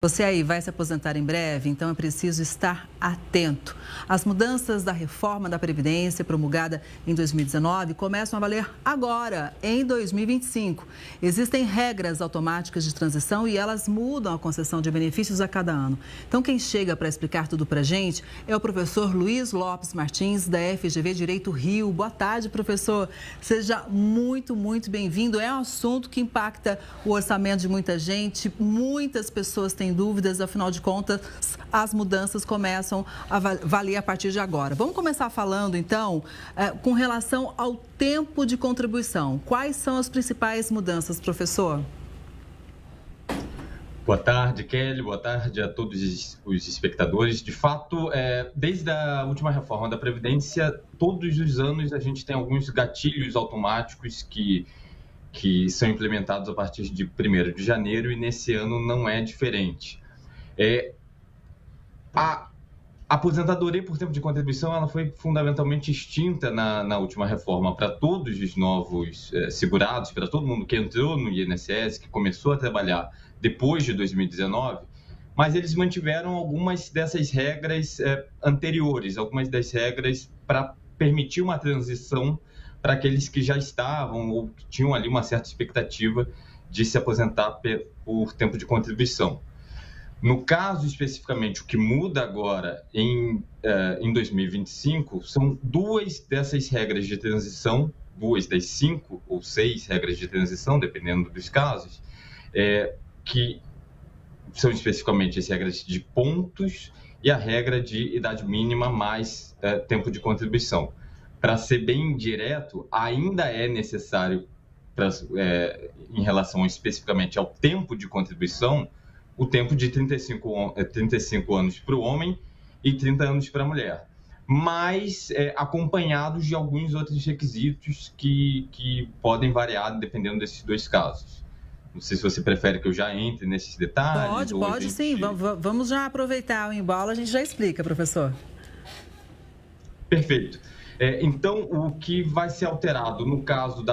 Você aí vai se aposentar em breve, então é preciso estar atento. As mudanças da reforma da Previdência, promulgada em 2019, começam a valer agora, em 2025. Existem regras automáticas de transição e elas mudam a concessão de benefícios a cada ano. Então, quem chega para explicar tudo para a gente é o professor Luiz Lopes Martins, da FGV Direito Rio. Boa tarde, professor. Seja muito bem-vindo. É um assunto que impacta o orçamento de muita gente, muitas pessoas têm dúvidas, afinal de contas, as mudanças começam a valer a partir de agora. Vamos começar falando, então, com relação ao tempo de contribuição. Quais são as principais mudanças, professor? Boa tarde, Kelly. Boa tarde a todos os espectadores. De fato, desde a última reforma da Previdência, todos os anos a gente tem alguns gatilhos automáticos que são implementados a partir de 1º de janeiro, e nesse ano não é diferente. A aposentadoria por tempo de contribuição ela foi fundamentalmente extinta na última reforma para todos os novos segurados, para todo mundo que entrou no INSS, que começou a trabalhar depois de 2019, mas eles mantiveram algumas dessas regras anteriores, algumas das regras para permitir uma transição para aqueles que já estavam ou que tinham ali uma certa expectativa de se aposentar por tempo de contribuição. No caso, especificamente, o que muda agora em 2025 são 2 dessas regras de transição, 2 das 5 ou 6 regras de transição, dependendo dos casos, que são especificamente as regras de pontos e a regra de idade mínima mais tempo de contribuição. Para ser bem direto, ainda é necessário, em relação especificamente ao tempo de contribuição, o tempo de 35 anos para o homem e 30 anos para a mulher, mas acompanhados de alguns outros requisitos que podem variar dependendo desses 2 casos. Não sei se você prefere que eu já entre nesses detalhes. Pode sim. Vamos já aproveitar o embalo, a gente já explica, professor. Perfeito. Então, o que vai ser alterado no caso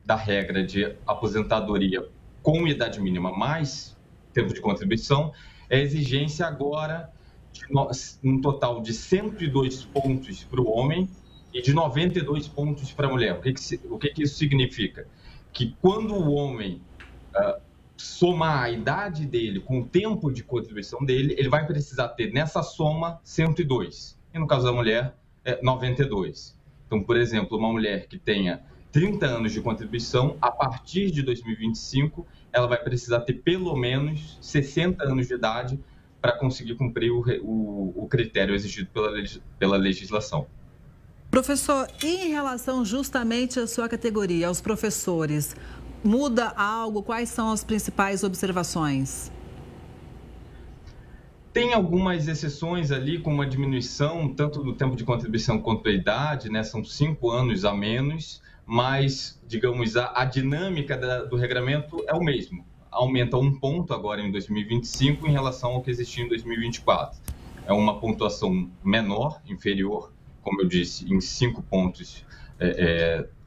da regra de aposentadoria com idade mínima mais tempo de contribuição é a exigência agora de um total de 102 pontos para o homem e de 92 pontos para a mulher. O que isso significa? Que quando o homem somar a idade dele com o tempo de contribuição dele, ele vai precisar ter nessa soma 102. E no caso da mulher, 92. Então, por exemplo, uma mulher que tenha 30 anos de contribuição, a partir de 2025, ela vai precisar ter pelo menos 60 anos de idade para conseguir cumprir o critério exigido pela legislação. Professor, e em relação justamente à sua categoria, aos professores, muda algo? Quais são as principais observações? Tem algumas exceções ali, com uma diminuição tanto do tempo de contribuição quanto da idade, né? São 5 anos a menos, mas, digamos, a dinâmica do regramento é o mesmo. Aumenta 1 ponto agora em 2025 em relação ao que existia em 2024. É uma pontuação menor, inferior, como eu disse, em 5 pontos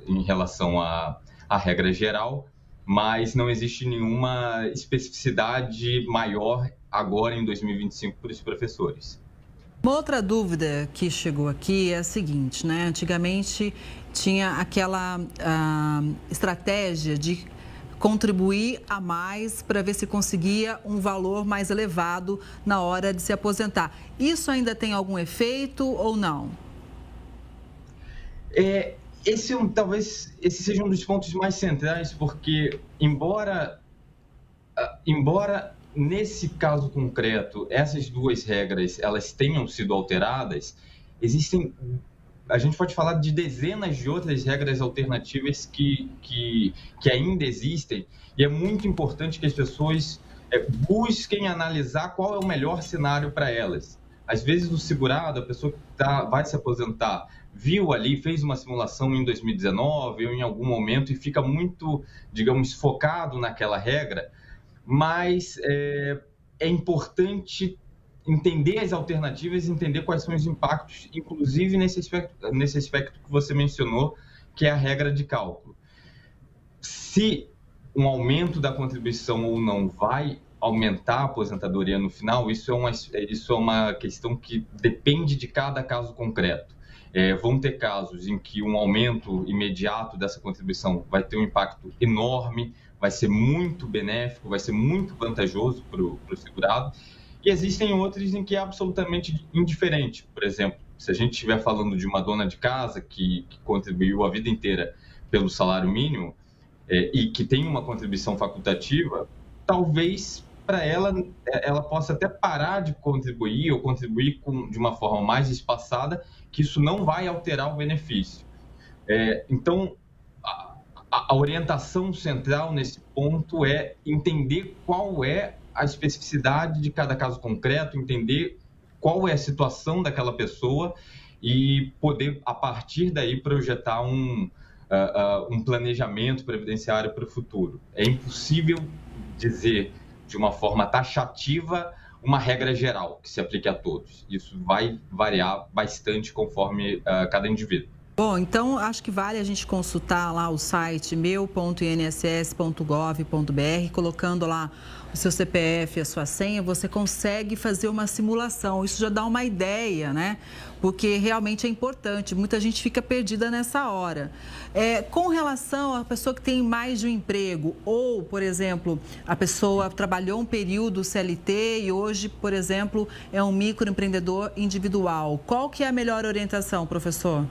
em relação à regra geral, mas não existe nenhuma especificidade maior agora em 2025 para os professores. Uma outra dúvida que chegou aqui é a seguinte, né? Antigamente tinha aquela estratégia de contribuir a mais para ver se conseguia um valor mais elevado na hora de se aposentar. Isso ainda tem algum efeito ou não? Talvez esse seja um dos pontos mais centrais, porque embora nesse caso concreto essas 2 regras elas tenham sido alteradas, a gente pode falar de dezenas de outras regras alternativas que ainda existem, e é muito importante que as pessoas busquem analisar qual é o melhor cenário para elas. Às vezes o segurado, a pessoa que vai se aposentar, viu ali, fez uma simulação em 2019 ou em algum momento e fica muito, digamos, focado naquela regra, mas é importante entender as alternativas, entender quais são os impactos, inclusive nesse aspecto que você mencionou, que é a regra de cálculo. Se um aumento da contribuição ou não vai aumentar a aposentadoria no final, isso é uma questão que depende de cada caso concreto. Vão ter casos em que um aumento imediato dessa contribuição vai ter um impacto enorme, vai ser muito benéfico, vai ser muito vantajoso para o segurado, e existem outros em que é absolutamente indiferente. Por exemplo, se a gente estiver falando de uma dona de casa que contribuiu a vida inteira pelo salário mínimo e que tem uma contribuição facultativa, talvez para ela possa até parar de contribuir ou contribuir de uma forma mais espaçada, que isso não vai alterar o benefício. Então, a orientação central nesse ponto é entender qual é a especificidade de cada caso concreto, entender qual é a situação daquela pessoa e poder, a partir daí, projetar um planejamento previdenciário para o futuro. É impossível dizer de uma forma taxativa uma regra geral que se aplique a todos. Isso vai variar bastante conforme cada indivíduo. Bom, então acho que vale a gente consultar lá o site meu.inss.gov.br, colocando lá o seu CPF, a sua senha, você consegue fazer uma simulação. Isso já dá uma ideia, né? Porque realmente é importante, muita gente fica perdida nessa hora. Com relação à pessoa que tem mais de um emprego, ou, por exemplo, a pessoa trabalhou um período CLT e hoje, por exemplo, é um microempreendedor individual, qual que é a melhor orientação, professor?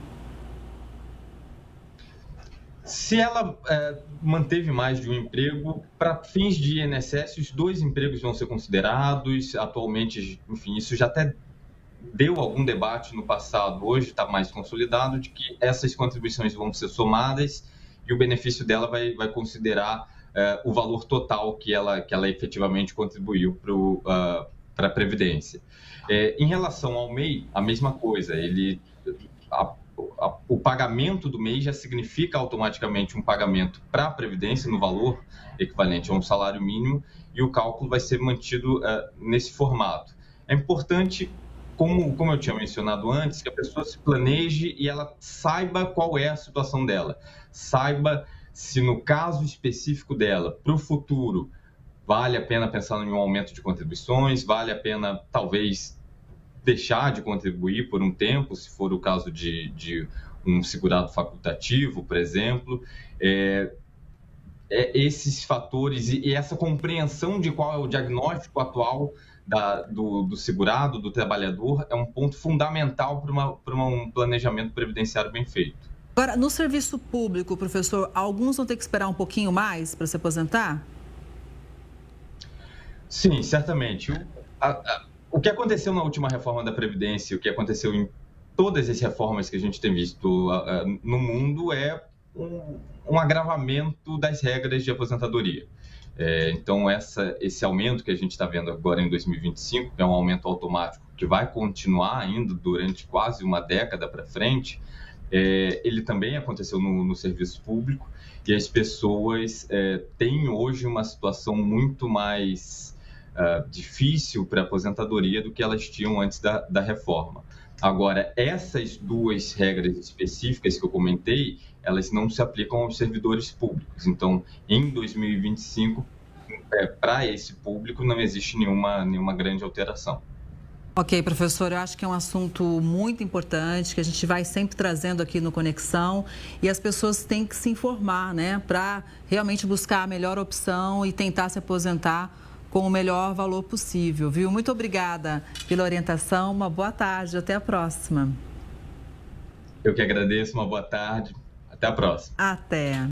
Se ela manteve mais de um emprego, para fins de INSS, os 2 empregos vão ser considerados. Atualmente, enfim, isso já até deu algum debate no passado, hoje está mais consolidado, de que essas contribuições vão ser somadas e o benefício dela vai considerar o valor total que ela efetivamente contribuiu para a Previdência. Em relação ao MEI, a mesma coisa, o pagamento do mês já significa automaticamente um pagamento para a Previdência no valor equivalente a um salário mínimo e o cálculo vai ser mantido nesse formato. É importante, como eu tinha mencionado antes, que a pessoa se planeje e ela saiba qual é a situação dela. Saiba se no caso específico dela, para o futuro, vale a pena pensar em um aumento de contribuições, vale a pena talvez deixar de contribuir por um tempo, se for o caso de um segurado facultativo, por exemplo. Esses fatores e essa compreensão de qual é o diagnóstico atual do segurado, do trabalhador, é um ponto fundamental para um planejamento previdenciário bem feito. Agora, no serviço público, professor, alguns vão ter que esperar um pouquinho mais para se aposentar? Sim, certamente. O que aconteceu na última reforma da Previdência, o que aconteceu em todas as reformas que a gente tem visto no mundo é um agravamento das regras de aposentadoria. Então, esse aumento que a gente está vendo agora em 2025, que é um aumento automático que vai continuar ainda durante quase uma década para frente, ele também aconteceu no serviço público e as pessoas têm hoje uma situação muito mais difícil para a aposentadoria do que elas tinham antes da reforma. Agora, essas 2 regras específicas que eu comentei, elas não se aplicam aos servidores públicos. Então, em 2025, para esse público, não existe nenhuma grande alteração. Ok, professor, eu acho que é um assunto muito importante, que a gente vai sempre trazendo aqui no Conexão e as pessoas têm que se informar, né, para realmente buscar a melhor opção e tentar se aposentar com o melhor valor possível, viu? Muito obrigada pela orientação, uma boa tarde, até a próxima. Eu que agradeço, uma boa tarde, até a próxima. Até.